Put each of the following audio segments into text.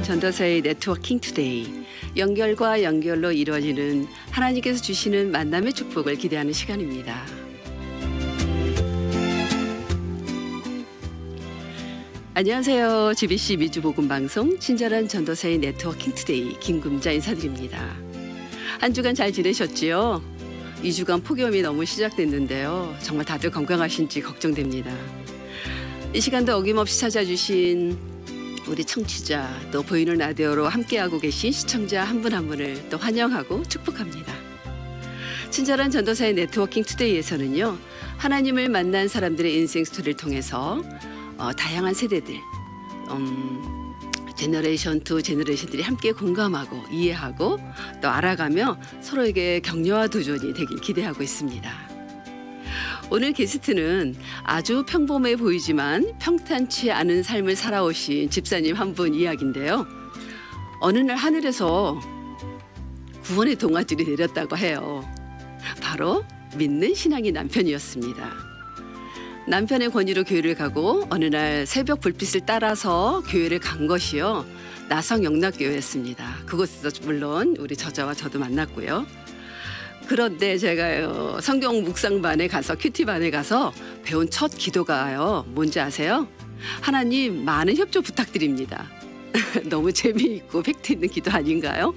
전도사의 네트워킹 투데이, 연결과 연결로 이루어지는 하나님께서 주시는 만남의 축복을 기대하는 시간입니다. 안녕하세요. GBC 미주복음방송 친절한 전도사의 네트워킹 투데이 김금자 인사드립니다. 한 주간 잘 지내셨지요? 2주간 폭염이 너무 시작됐는데요. 정말 다들 건강하신지 걱정됩니다. 이 시간도 어김없이 찾아주신 우리 청취자, 또 보이는 라디오로 함께하고 계신 시청자 한 분 한 분을 또 환영하고 축복합니다. 친절한 전도사의 네트워킹 투데이에서는요, 하나님을 만난 사람들의 인생 스토리를 통해서 다양한 세대들, 제너레이션 투 제너레이션들이 함께 공감하고 이해하고 또 알아가며 서로에게 격려와 도전이 되길 기대하고 있습니다. 오늘 게스트는 아주 평범해 보이지만 평탄치 않은 삶을 살아오신 집사님 한 분 이야기인데요. 어느 날 하늘에서 구원의 동아줄이 내렸다고 해요. 바로 믿는 신앙이 남편이었습니다. 남편의 권유로 교회를 가고 어느 날 새벽 불빛을 따라서 교회를 간 것이요, 나성영락교회였습니다. 그곳에서 물론 우리 저자와 저도 만났고요. 그런데 제가 성경 묵상반에 가서 큐티반에 가서 배운 첫 기도가요, 뭔지 아세요? 하나님, 많은 협조 부탁드립니다. 너무 재미있고 팩트 있는 기도 아닌가요?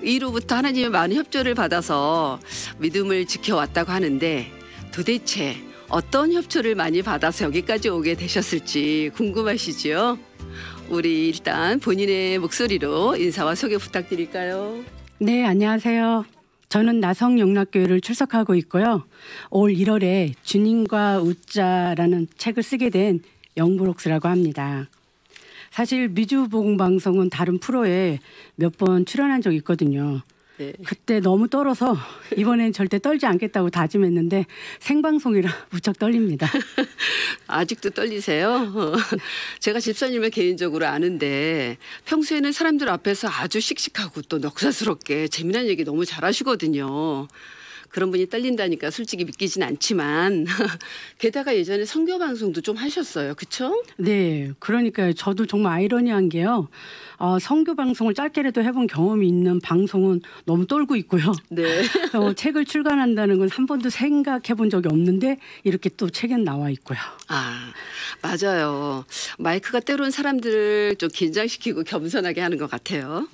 이로부터 하나님의 많은 협조를 받아서 믿음을 지켜왔다고 하는데, 도대체 어떤 협조를 많이 받아서 여기까지 오게 되셨을지 궁금하시죠? 우리 일단 본인의 목소리로 인사와 소개 부탁드릴까요? 네, 안녕하세요. 저는 나성영락교회를 출석하고 있고요. 올 1월에 주님과 웃자라는 책을 쓰게 된 영브록스라고 합니다. 사실 미주복음방송은 다른 프로에 몇 번 출연한 적이 있거든요. 네. 그때 너무 떨어서 이번엔 절대 떨지 않겠다고 다짐했는데 생방송이라 무척 떨립니다. 아직도 떨리세요? 제가 집사님을 개인적으로 아는데 평소에는 사람들 앞에서 아주 씩씩하고 또 넉살스럽게 재미난 얘기 너무 잘하시거든요. 그런 분이 떨린다니까 솔직히 믿기진 않지만 게다가 예전에 선교 방송도 좀 하셨어요. 그렇죠? 네. 그러니까요. 저도 정말 아이러니한 게요. 선교 방송을 짧게라도 해본 경험이 있는 방송은 너무 떨고 있고요. 네. 책을 출간한다는 건 한 번도 생각해 본 적이 없는데 이렇게 또 책엔 나와 있고요. 아, 맞아요. 마이크가 때로는 사람들을 좀 긴장시키고 겸손하게 하는 것 같아요.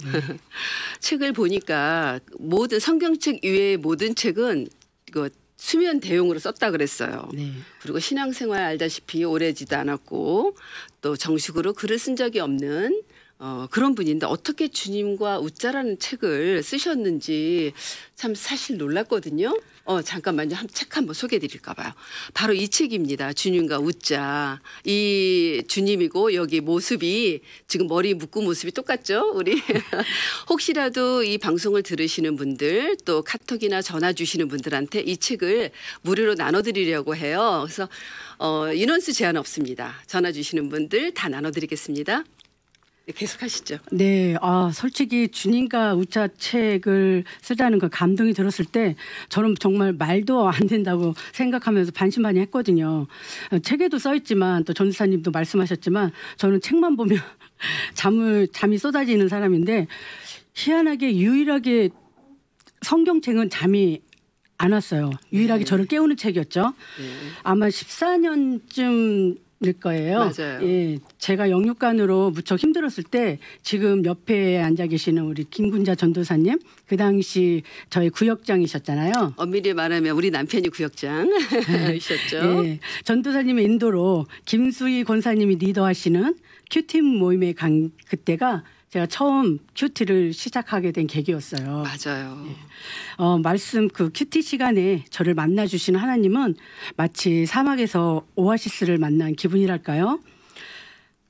책을 보니까 모든 성경책 이외의 모든 책은 이거 수면 대용으로 썼다 그랬어요. 네. 그리고 신앙생활 알다시피 오래지도 않았고 또 정식으로 글을 쓴 적이 없는 그런 분인데 어떻게 주님과 웃자라는 책을 쓰셨는지 참 사실 놀랐거든요. 잠깐만요. 책 한번 소개해 드릴까 봐요. 바로 이 책입니다. 주님과 웃자. 이 주님이고 여기 모습이 지금 머리 묶은 모습이 똑같죠? 우리 혹시라도 이 방송을 들으시는 분들 또 카톡이나 전화 주시는 분들한테 이 책을 무료로 나눠드리려고 해요. 그래서 인원수 제한 없습니다. 전화 주시는 분들 다 나눠드리겠습니다. 계속 하시죠. 네, 솔직히 주님과 웃자 책을 쓰자는 그 감동이 들었을 때 저는 정말 말도 안 된다고 생각하면서 반신반의했거든요. 책에도 써 있지만 또 전도사님도 말씀하셨지만 저는 책만 보면 잠이 쏟아지는 사람인데 희한하게 유일하게 성경책은 잠이 안 왔어요. 유일하게 저를 깨우는 책이었죠. 아마 14년쯤 일 거예요. 맞아요. 예, 제가 영육간으로 무척 힘들었을 때 지금 옆에 앉아 계시는 우리 김군자 전도사님, 그 당시 저희 구역장이셨잖아요. 엄밀히 말하면 우리 남편이 구역장이셨죠. 예, 전도사님의 인도로 김수희 권사님이 리더하시는 큐팀 모임에 간 그때가 제가 처음 큐티를 시작하게 된 계기였어요. 맞아요. 예. 말씀 그 큐티 시간에 저를 만나주시는 하나님은 마치 사막에서 오아시스를 만난 기분이랄까요?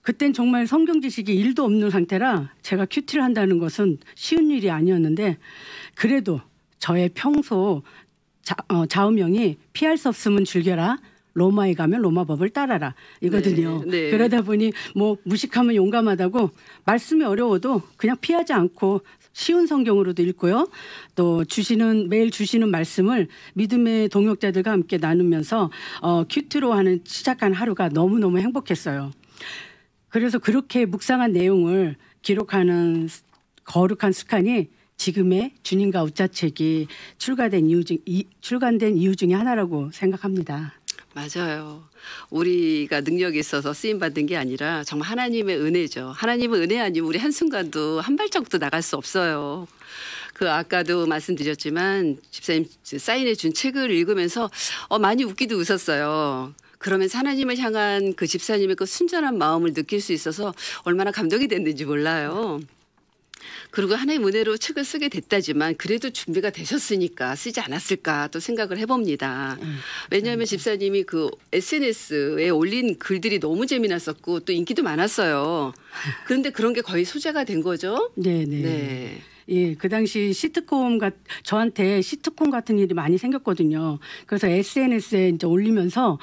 그땐 정말 성경 지식이 1도 없는 상태라 제가 큐티를 한다는 것은 쉬운 일이 아니었는데 그래도 저의 평소 좌우명이 피할 수 없으면 즐겨라. 로마에 가면 로마 법을 따라라 이거든요. 네, 네. 그러다 보니 뭐 무식하면 용감하다고 말씀이 어려워도 그냥 피하지 않고 쉬운 성경으로도 읽고요. 또 매일 주시는 말씀을 믿음의 동역자들과 함께 나누면서 큐티로 시작한 하루가 너무너무 행복했어요. 그래서 그렇게 묵상한 내용을 기록하는 거룩한 습관이 지금의 주님과 우짜책이 출간된 이유 중에 하나라고 생각합니다. 맞아요. 우리가 능력이 있어서 쓰임 받은 게 아니라 정말 하나님의 은혜죠. 하나님의 은혜 아니면 우리 한순간도 한 발짝도 나갈 수 없어요. 그 아까도 말씀드렸지만 집사님 사인해 준 책을 읽으면서 많이 웃기도 웃었어요. 그러면서 하나님을 향한 그 집사님의 그 순전한 마음을 느낄 수 있어서 얼마나 감동이 됐는지 몰라요. 그리고 하나의 은혜로 책을 쓰게 됐다지만 그래도 준비가 되셨으니까 쓰지 않았을까 또 생각을 해봅니다. 왜냐하면 집사님이 그 SNS에 올린 글들이 너무 재미났었고 또 인기도 많았어요. 그런데 그런 게 거의 소재가 된 거죠. 네네. 네. 예, 그 당시 저한테 시트콤 같은 일이 많이 생겼거든요. 그래서 SNS에 이제 올리면서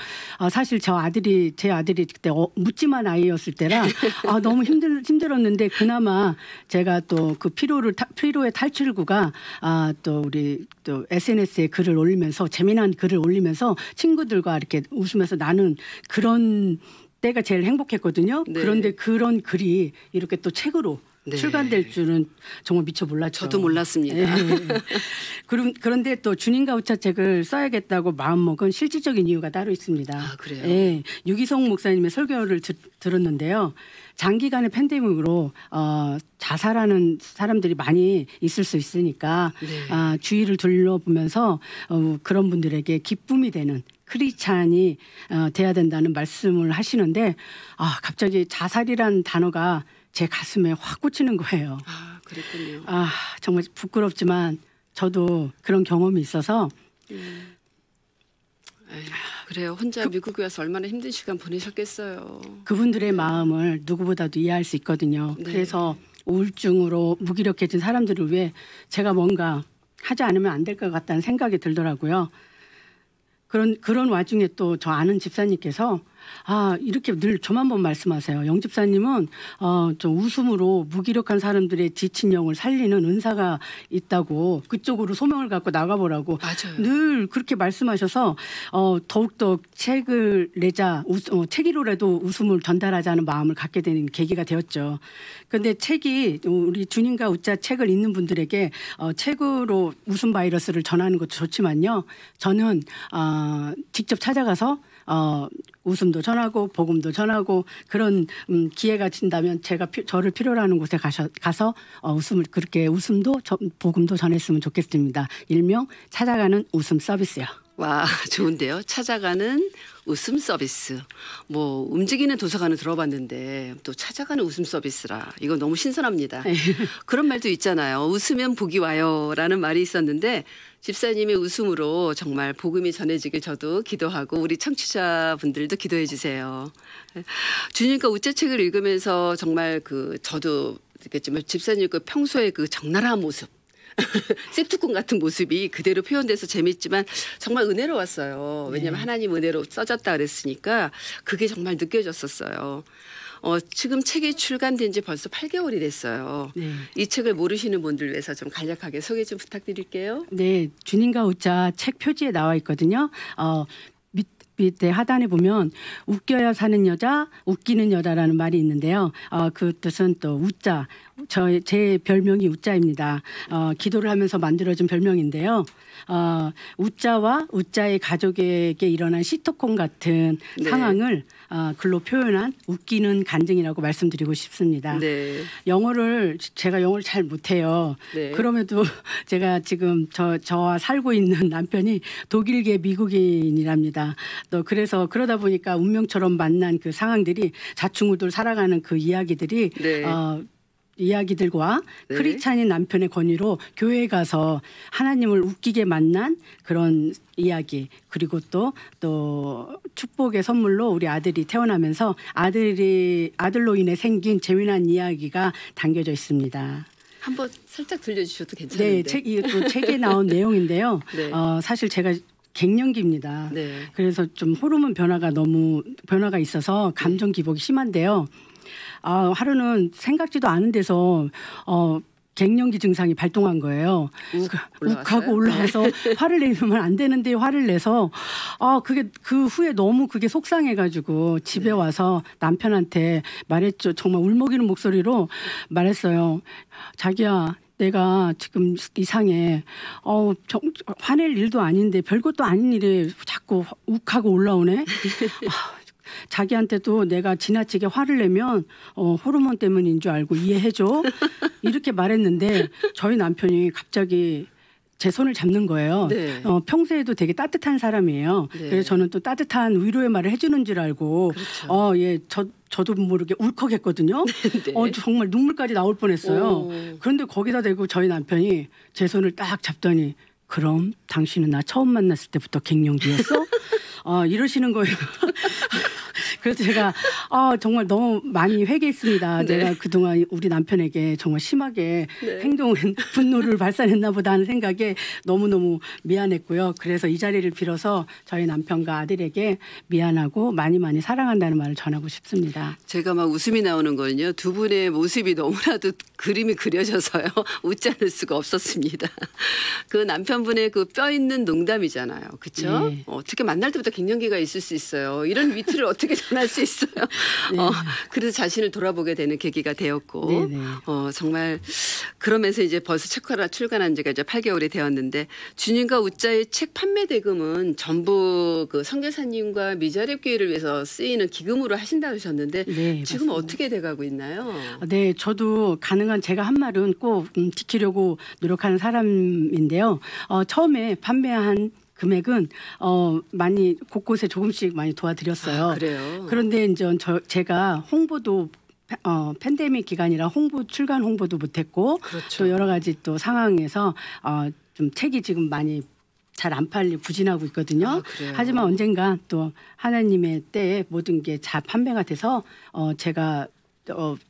사실 제 아들이 그때 묻지만 아이였을 때라 너무 힘들었는데 그나마 제가 또 그 피로의 탈출구가 또 우리 또 SNS에 글을 올리면서 재미난 글을 올리면서 친구들과 이렇게 웃으면서 나는 그런 때가 제일 행복했거든요. 네. 그런데 그런 글이 이렇게 또 책으로 네. 출간될 줄은 정말 미처 몰랐죠. 저도 몰랐습니다. 그런데 또 주님과 우짜책을 써야겠다고 마음먹은 실질적인 이유가 따로 있습니다. 아, 그래요? 예, 유기성 목사님의 설교를 들었는데요. 장기간의 팬데믹으로 자살하는 사람들이 많이 있을 수 있으니까 네. 주위를 둘러보면서 그런 분들에게 기쁨이 되는 크리스찬이 돼야 된다는 말씀을 하시는데 갑자기 자살이라는 단어가 제 가슴에 확 꽂히는 거예요. 그랬군요. 정말 부끄럽지만 저도 그런 경험이 있어서 그래요. 혼자 미국에 와서 얼마나 힘든 시간 보내셨겠어요. 그분들의 마음을 누구보다도 이해할 수 있거든요. 네. 그래서 우울증으로 무기력해진 사람들을 위해 제가 뭔가 하지 않으면 안 될 것 같다는 생각이 들더라고요. 그런 와중에 또 저 아는 집사님께서 이렇게 늘 저만 번 말씀하세요. 영 집사님은 좀 웃음으로 무기력한 사람들의 지친 영을 살리는 은사가 있다고 그쪽으로 소명을 갖고 나가보라고 맞아요. 늘 그렇게 말씀하셔서 더욱더 책을 내자 책으로라도 웃음을 전달하자는 마음을 갖게 되는 계기가 되었죠. 그런데 책이 우리 주님과 우짜 책을 읽는 분들에게 책으로 웃음 바이러스를 전하는 것도 좋지만요. 저는 직접 찾아가서 웃음도 전하고 복음도 전하고 그런 기회가 진다면 제가 저를 필요로 하는 곳에 가서 웃음도 복음도 전했으면 좋겠습니다. 일명 찾아가는 웃음 서비스요. 와, 좋은데요. 찾아가는 웃음 서비스. 뭐 움직이는 도서관은 들어봤는데 또 찾아가는 웃음 서비스라. 이거 너무 신선합니다. 그런 말도 있잖아요. 웃으면 복이 와요라는 말이 있었는데 집사님의 웃음으로 정말 복음이 전해지길 저도 기도하고 우리 청취자분들도 기도해 주세요. 주님과 우짜책을 읽으면서 정말 저도 느꼈지만 집사님 평소에 적나라한 모습 셉투콘 같은 모습이 그대로 표현돼서 재밌지만 정말 은혜로웠어요. 왜냐하면 하나님 은혜로 써졌다 그랬으니까 그게 정말 느껴졌었어요. 지금 책이 출간된 지 벌써 8개월이 됐어요. 네. 이 책을 모르시는 분들 위해서 좀 간략하게 소개 좀 부탁드릴게요. 네, 주님과 우짜 책 표지에 나와 있거든요. 밑에 하단에 보면 웃겨야 사는 여자, 웃기는 여자라는 말이 있는데요. 그 뜻은 또 우짜, 제 별명이 우짜입니다. 기도를 하면서 만들어진 별명인데요. 우짜와 우짜의 가족에게 일어난 시트콤 같은 네. 상황을 글로 표현한 웃기는 간증이라고 말씀드리고 싶습니다. 네. 제가 영어를 잘 못해요. 네. 그럼에도 제가 지금 저와 살고 있는 남편이 독일계 미국인이랍니다. 또 그래서 그러다 보니까 운명처럼 만난 그 상황들이 자충우돌 살아가는 그 이야기들이 네. 이야기들과 네. 크리스찬인 남편의 권유로 교회에 가서 하나님을 웃기게 만난 그런 이야기 그리고 또 축복의 선물로 우리 아들이 태어나면서 아들로 인해 생긴 재미난 이야기가 담겨져 있습니다. 한번 살짝 들려주셔도 괜찮은데. 네, 이것도 책에 나온 내용인데요. 네. 사실 제가 갱년기입니다. 네. 그래서 좀 호르몬 변화가 있어서 감정 기복이 심한데요. 하루는 생각지도 않은 데서 갱년기 증상이 발동한 거예요. 욱하고 올라와서 화를 내면 안 되는데 화를 내서 그게 그 후에 너무 그게 속상해가지고 집에 와서 남편한테 말했죠. 정말 울먹이는 목소리로 말했어요. 자기야, 내가 지금 이상해. 화낼 일도 아닌데 별것도 아닌 일에 자꾸 욱하고 올라오네. 자기한테도 내가 지나치게 화를 내면 호르몬 때문인 줄 알고 이해해줘. 이렇게 말했는데 저희 남편이 갑자기 제 손을 잡는 거예요. 네. 평소에도 되게 따뜻한 사람이에요. 네. 그래서 저는 또 따뜻한 위로의 말을 해주는 줄 알고 그렇죠. 예, 저도 모르게 울컥했거든요. 네. 정말 눈물까지 나올 뻔했어요. 오. 그런데 거기다 대고 저희 남편이 제 손을 딱 잡더니 그럼 당신은 나 처음 만났을 때부터 갱년기였어? 이러시는 거예요. 그래서 제가 정말 너무 많이 회개했습니다. 네. 내가 그동안 우리 남편에게 정말 심하게 네. 분노를 발산했나 보다 하는 생각에 너무너무 미안했고요. 그래서 이 자리를 빌어서 저희 남편과 아들에게 미안하고 많이 많이 사랑한다는 말을 전하고 싶습니다. 제가 막 웃음이 나오는 거는요. 두 분의 모습이 너무나도 그림이 그려져서요. 웃지 않을 수가 없었습니다. 그 남편분의 그 뼈 있는 농담이잖아요. 그렇죠? 네. 어떻게 만날 때부터 갱년기가 있을 수 있어요. 이런 위트를 어떻게 전할 수 있어요. 네. 그래서 자신을 돌아보게 되는 계기가 되었고 네, 네. 정말 그러면서 이제 벌써 책 하나 출간한 지가 이제 8개월이 되었는데 주님과 웃자의 책 판매 대금은 전부 그 선교사님과 미자립 교회를 위해서 쓰이는 기금으로 하신다고 하셨는데 네, 지금 맞습니다. 어떻게 돼가고 있나요? 네, 저도 가능한 제가 한 말은 꼭 지키려고 노력하는 사람인데요. 처음에 판매한 금액은 많이 곳곳에 조금씩 많이 도와드렸어요. 그래요. 그런데 이제 제가 홍보도 팬데믹 기간이라 출간 홍보도 못했고 그렇죠. 또 여러 가지 또 상황에서 좀 책이 지금 많이 잘 안 팔리고 부진하고 있거든요. 그래요? 하지만 언젠가 또 하나님의 때에 모든 게 잘 판매가 돼서 제가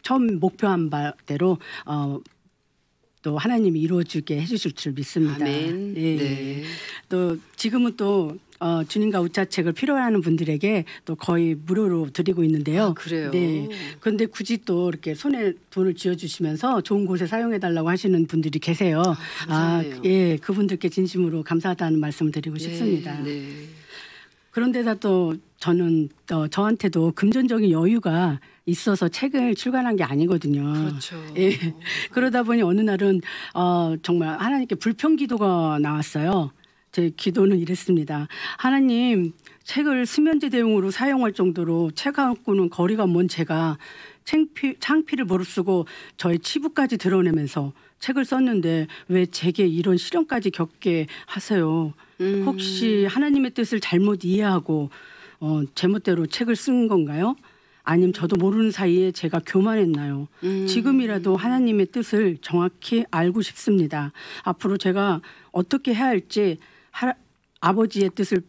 처음 목표한 바대로 또 하나님이 이루어주게 해주실 줄 믿습니다. 아멘. 예. 네. 또 지금은 또 주님과 웃자책을 필요로 하는 분들에게 또 거의 무료로 드리고 있는데요. 그래요. 네. 그런데 굳이 또 이렇게 손에 돈을 쥐어주시면서 좋은 곳에 사용해달라고 하시는 분들이 계세요. 감사하네요. 예, 그분들께 진심으로 감사하다는 말씀을 드리고 싶습니다. 네. 그런데다 또 저는 저한테도 금전적인 여유가 있어서 책을 출간한 게 아니거든요. 그렇죠. 예. 그러다 보니 어느 날은 정말 하나님께 불평 기도가 나왔어요. 제 기도는 이랬습니다. 하나님, 책을 수면제 대용으로 사용할 정도로 책하고는 거리가 먼 제가 창피를 무릅쓰고 저의 치부까지 드러내면서 책을 썼는데 왜 제게 이런 시련까지 겪게 하세요? 혹시 하나님의 뜻을 잘못 이해하고 제멋대로 책을 쓴 건가요? 아니면 저도 모르는 사이에 제가 교만했나요? 지금이라도 하나님의 뜻을 정확히 알고 싶습니다. 앞으로 제가 어떻게 해야 할지 아버지의 뜻을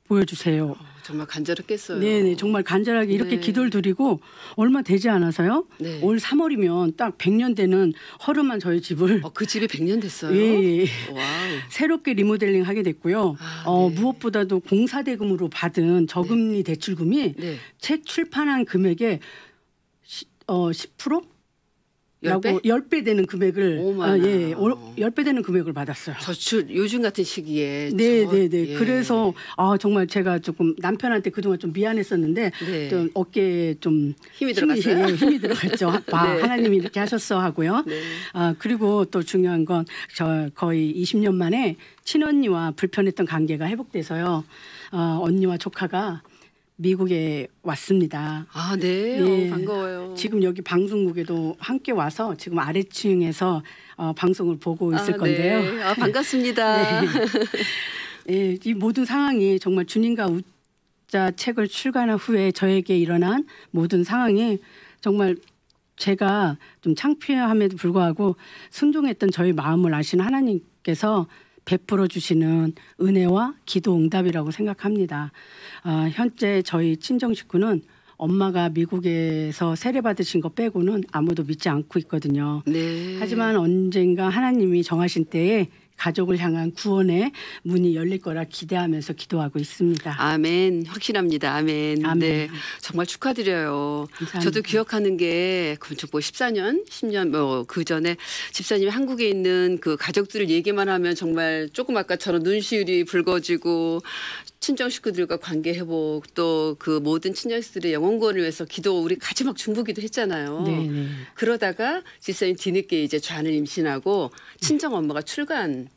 보여주세요. 정말 간절했겠어요. 네네, 정말 간절하게 이렇게 네. 기도를 드리고 얼마 되지 않아서요. 네. 올 3월이면 딱 100년 되는 허름한 저희 집을 그 집이 100년 됐어요. 예, 와우. 새롭게 리모델링 하게 됐고요. 네. 무엇보다도 공사대금으로 받은 저금리 대출금이 네. 책 출판한 금액의 10%? 라고 10배? 10배 되는 금액을 오마나. 10배 되는 금액을 받았어요. 저출 요즘 같은 시기에 네네네. 예. 그래서 정말 제가 조금 남편한테 그동안 좀 미안했었는데 네. 좀 어깨에 좀 힘이 들어갔어요? 힘이 들어갔죠. 네. 하나님이 이렇게 하셨어 하고요. 네. 그리고 또 중요한 건 저 거의 20년 만에 친언니와 불편했던 관계가 회복돼서요. 언니와 조카가 미국에 왔습니다. 네. 예. 반가워요. 지금 여기 방송국에도 함께 와서 지금 아래층에서 방송을 보고 있을 건데요. 네. 반갑습니다. 예, 이 모든 상황이 정말 주님과 웃자 책을 출간한 후에 저에게 일어난 모든 상황이 정말 제가 좀 창피함에도 불구하고 순종했던 저희 마음을 아시는 하나님께서 베풀어 주시는 은혜와 기도 응답이라고 생각합니다. 현재 저희 친정 식구는 엄마가 미국에서 세례 받으신 거 빼고는 아무도 믿지 않고 있거든요. 네. 하지만 언젠가 하나님이 정하신 때에 가족을 향한 구원의 문이 열릴 거라 기대하면서 기도하고 있습니다. 아멘. 확신합니다. 아멘. 아멘. 네, 정말 축하드려요. 감사합니다. 저도 기억하는 게 뭐 14년, 10년 뭐 그 전에 집사님이 한국에 있는 그 가족들 얘기만 하면 정말 조금 아까처럼 눈시울이 붉어지고 친정 식구들과 관계 회복 또 그 모든 친정 식구들의 영혼 구원을 위해서 기도 우리 같이 막 중보기도 했잖아요. 네. 그러다가 집사님 뒤늦게 이제 좌를 임신하고 친정 엄마가 출간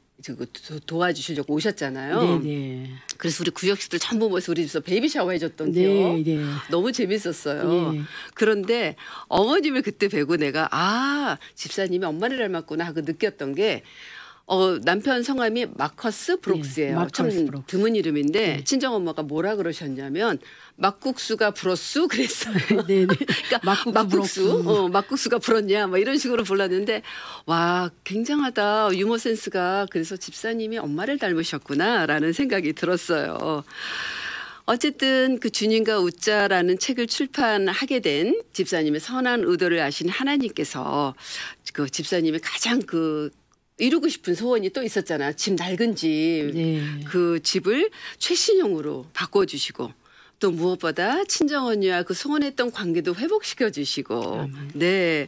도와주시려고 오셨잖아요. 네. 그래서 우리 구역식들 전부 모여서 우리 집에서 베이비 샤워 해줬던 네. 기억. 네. 너무 재밌었어요. 네. 그런데 어머님을 그때 뵈고 내가 집사님이 엄마를 닮았구나 하고 느꼈던 게 남편 성함이 마커스 브록스예요. 마커스 참 브록스. 드문 이름인데 친정 엄마가 뭐라 그러셨냐면 막국수가 불었수 그랬어요. 네. 그러니까 막국수가 불었냐 뭐 이런 식으로 불렀는데 와 굉장하다 유머 센스가. 그래서 집사님이 엄마를 닮으셨구나라는 생각이 들었어요. 어쨌든 그 주님과 웃자라는 책을 출판하게 된 집사님의 선한 의도를 아신 하나님께서 그 집사님의 가장 이루고 싶은 소원이 또 있었잖아. 집 낡은 집. 네. 그 집을 최신형으로 바꿔주시고 또 무엇보다 친정언니와 그 소원했던 관계도 회복시켜 주시고. 네.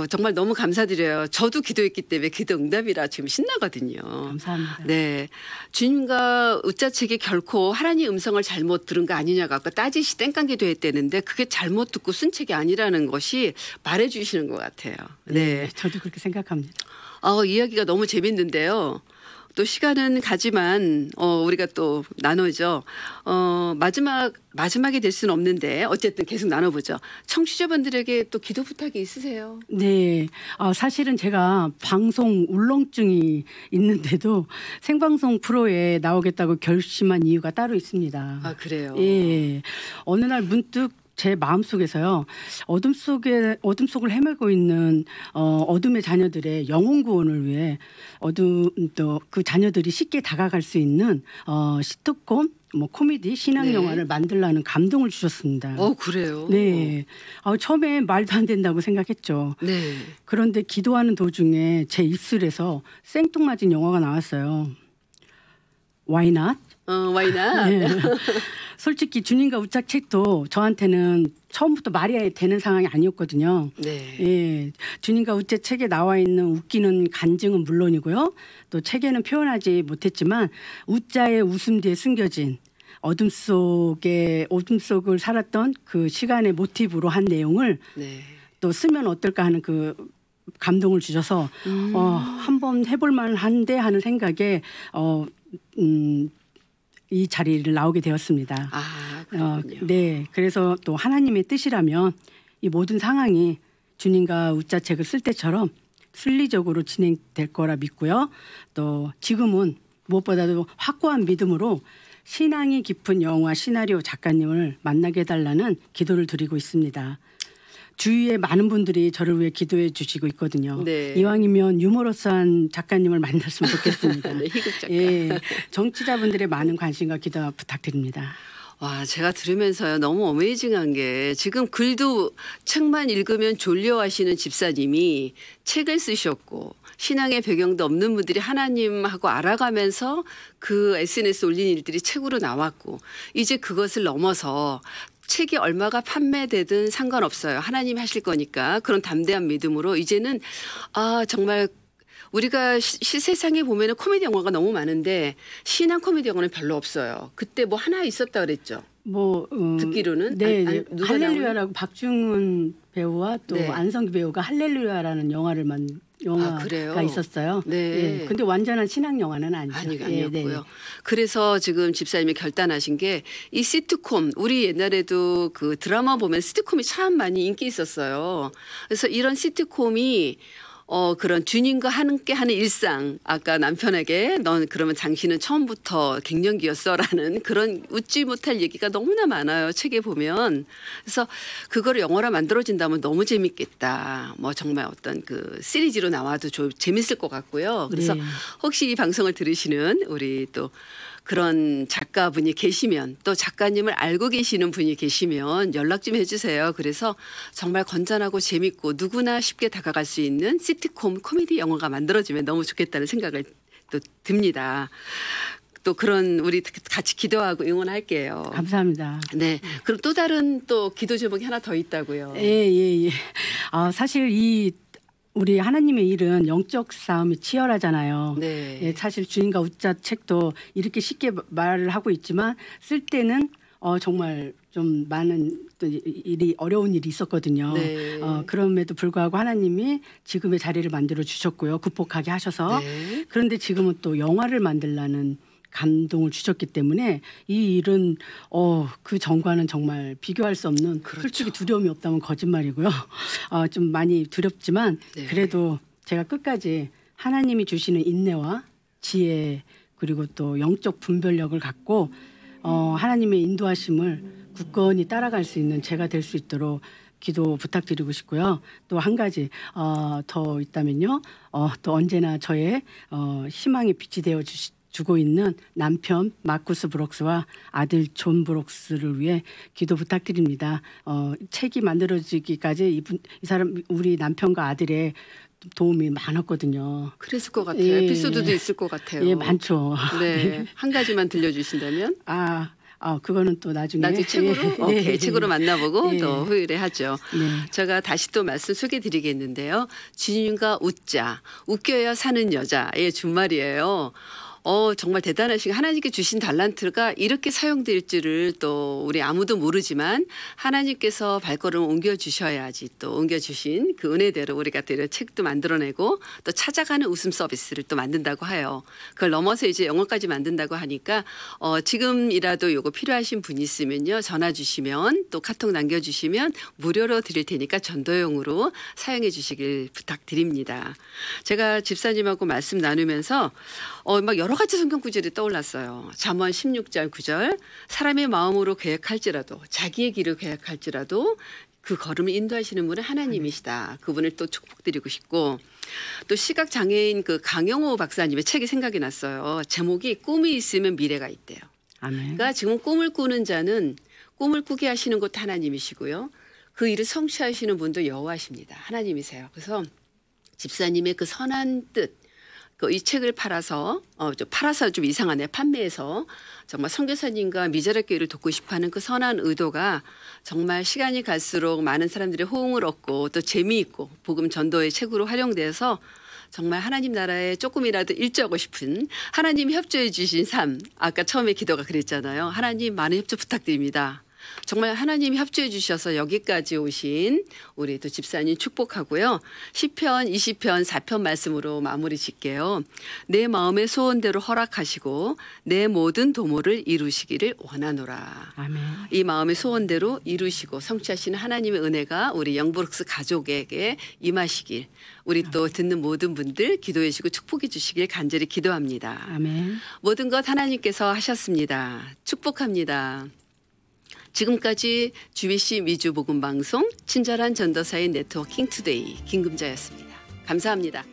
정말 너무 감사드려요. 저도 기도했기 때문에 기도 응답이라 지금 신나거든요. 감사합니다. 네. 주님과 웃자 책이 결코 하나님 음성을 잘못 들은 거 아니냐고 아까 따지시 땡깡기도 했다는데 그게 잘못 듣고 쓴 책이 아니라는 것이 말해 주시는 것 같아요. 네. 저도 그렇게 생각합니다. 이야기가 너무 재밌는데요. 또 시간은 가지만 우리가 또 나누죠. 마지막이 될 수는 없는데 어쨌든 계속 나눠보죠. 청취자분들에게 또 기도 부탁이 있으세요? 네. 사실은 제가 방송 울렁증이 있는데도 생방송 프로에 나오겠다고 결심한 이유가 따로 있습니다. 그래요? 예. 어느 날 문득 제 마음속에서요. 어둠 속을 헤매고 있는 어둠의 자녀들의 영혼 구원을 위해 또 그 자녀들이 쉽게 다가갈 수 있는 시트콤 코미디 신앙 영화를 만들라는 감동을 주셨습니다. 그래요? 네. 처음에 말도 안 된다고 생각했죠. 네. 그런데 기도하는 도중에 제 입술에서 생뚱맞은 영화가 나왔어요. Why not? Why not? 네. 솔직히 주님과 웃자 책도 저한테는 처음부터 말이 되는 상황이 아니었거든요. 네. 예, 주님과 웃자 책에 나와 있는 웃기는 간증은 물론이고요. 또 책에는 표현하지 못했지만 웃자의 웃음 뒤에 숨겨진 어둠 속을 살았던 그 시간의 모티브로 한 내용을 또 쓰면 어떨까 하는 그 감동을 주셔서 한번 해볼 만한데 하는 생각에 이 자리를 나오게 되었습니다. 그렇군요. 네, 그래서 또 하나님의 뜻이라면 이 모든 상황이 주님과 웃자 책을 쓸 때처럼 순리적으로 진행될 거라 믿고요. 또 지금은 무엇보다도 확고한 믿음으로 신앙이 깊은 영화 시나리오 작가님을 만나게 해달라는 기도를 드리고 있습니다. 주위에 많은 분들이 저를 위해 기도해 주시고 있거든요. 네. 이왕이면 유머러스한 작가님을 만났으면 좋겠습니다. 네, 희극 작가. 예, 정치자분들의 많은 관심과 기도 부탁드립니다. 와, 제가 들으면서요 너무 어메이징한 게 지금 글도 책만 읽으면 졸려하시는 집사님이 책을 쓰셨고 신앙의 배경도 없는 분들이 하나님하고 알아가면서 그 SNS 올린 일들이 책으로 나왔고 이제 그것을 넘어서 책이 얼마가 판매되든 상관없어요. 하나님이 하실 거니까 그런 담대한 믿음으로 이제는 정말 우리가 세상에 보면은 코미디 영화가 너무 많은데 신앙 코미디 영화는 별로 없어요. 그때 뭐 하나 있었다 그랬죠. 듣기로는 네, 누가 할렐루야라고 박중훈 배우와 또 네. 안성기 배우가 할렐루야라는 영화가 그래요? 있었어요. 네. 예, 근데 완전한 신앙 영화는 아니죠. 아니었고요. 네. 그래서 지금 집사님이 결단하신 게 이 시트콤 우리 옛날에도 그 드라마 보면 시트콤이 참 많이 인기 있었어요. 그래서 이런 시트콤이 그런 주님과 함께하는 일상 아까 남편에게 넌 그러면 당신은 처음부터 갱년기였어라는 그런 웃지 못할 얘기가 너무나 많아요. 책에 보면. 그래서 그거를 영화로 만들어진다면 너무 재밌겠다. 뭐 정말 어떤 그 시리즈로 나와도 재밌을 것 같고요. 그래서 네. 혹시 이 방송을 들으시는 우리 또 그런 작가분이 계시면 또 작가님을 알고 계시는 분이 계시면 연락 좀 해주세요. 그래서 정말 건전하고 재밌고 누구나 쉽게 다가갈 수 있는 시트콤 코미디 영화가 만들어지면 너무 좋겠다는 생각을 또 듭니다. 또 그런 우리 같이 기도하고 응원할게요. 감사합니다. 네. 그럼 또 다른 또 기도 제목이 하나 더 있다고요. 예. 사실 우리 하나님의 일은 영적 싸움이 치열하잖아요. 네. 예, 사실 주인과 웃자 책도 이렇게 쉽게 말을 하고 있지만 쓸 때는 정말 좀 많은 또 어려운 일이 있었거든요. 네. 그럼에도 불구하고 하나님이 지금의 자리를 만들어 주셨고요. 극복하게 하셔서. 네. 그런데 지금은 또 영화를 만들라는 감동을 주셨기 때문에 이 일은 그 전과는 정말 비교할 수 없는 그렇죠. 솔직히 두려움이 없다면 거짓말이고요. 좀 많이 두렵지만 네. 그래도 제가 끝까지 하나님이 주시는 인내와 지혜 그리고 또 영적 분별력을 갖고 하나님의 인도하심을 굳건히 따라갈 수 있는 제가 될 수 있도록 기도 부탁드리고 싶고요. 또 한 가지 더 있다면요. 또 언제나 저의 희망의 빛이 되어 주고 있는 남편 마쿠스 브록스와 아들 존 브록스를 위해 기도 부탁드립니다. 책이 만들어지기까지 이 사람 우리 남편과 아들의 도움이 많았거든요. 그랬을 것 같아요. 예. 에피소드도 있을 것 같아요. 예, 많죠. 네. 한 가지만 들려주신다면? 그거는 또 나중에 책으로? 오케이. 책으로 만나보고 예. 또 후일에 하죠. 네. 제가 다시 또 말씀 소개드리겠는데요. 주님과 웃자, 웃겨야 사는 여자의 준말이에요. 정말 대단하신 하나님께 주신 달란트가 이렇게 사용될 줄을 또 우리 아무도 모르지만 하나님께서 발걸음을 옮겨주셔야지 또 옮겨주신 그 은혜대로 우리가 또 이런 책도 만들어내고 또 찾아가는 웃음 서비스를 또 만든다고 해요. 그걸 넘어서 이제 영어까지 만든다고 하니까 지금이라도 요거 필요하신 분 있으면요. 전화 주시면 또 카톡 남겨주시면 무료로 드릴 테니까 전도용으로 사용해 주시길 부탁드립니다. 제가 집사님하고 말씀 나누면서 막 여러 가지 성경 구절이 떠올랐어요. 잠언 16절 9절 사람의 마음으로 계획할지라도 자기의 길을 계획할지라도 그 걸음을 인도하시는 분은 하나님이시다. 그분을 또 축복드리고 싶고 또 시각장애인 그 강영호 박사님의 책이 생각이 났어요. 제목이 꿈이 있으면 미래가 있대요. 아멘. 그러니까 지금 꿈을 꾸는 자는 꿈을 꾸게 하시는 것도 하나님이시고요. 그 일을 성취하시는 분도 여호와십니다. 하나님이세요. 그래서 집사님의 그 선한 뜻 이 책을 팔아서 좀 이상하네. 판매해서 정말 선교사님과 미자립 교회를 돕고 싶어하는 그 선한 의도가 정말 시간이 갈수록 많은 사람들의 호응을 얻고 또 재미있고 복음 전도의 책으로 활용돼서 정말 하나님 나라에 조금이라도 일조하고 싶은 하나님 협조해 주신 삶. 아까 처음에 기도가 그랬잖아요. 하나님 많은 협조 부탁드립니다. 정말 하나님이 협조해 주셔서 여기까지 오신 우리 또 집사님 축복하고요. 시편 20편 4편 말씀으로 마무리 짓게요. 내 마음의 소원대로 허락하시고 내 모든 도모를 이루시기를 원하노라. 아멘. 이 마음의 소원대로 이루시고 성취하시는 하나님의 은혜가 우리 영브룩스 가족에게 임하시길 우리 또 듣는 모든 분들 기도해 주시고 축복해 주시길 간절히 기도합니다. 아멘. 모든 것 하나님께서 하셨습니다. 축복합니다. 지금까지 GBC 미주 복음 방송 친절한 전도사의 네트워킹 투데이 김금자였습니다. 감사합니다.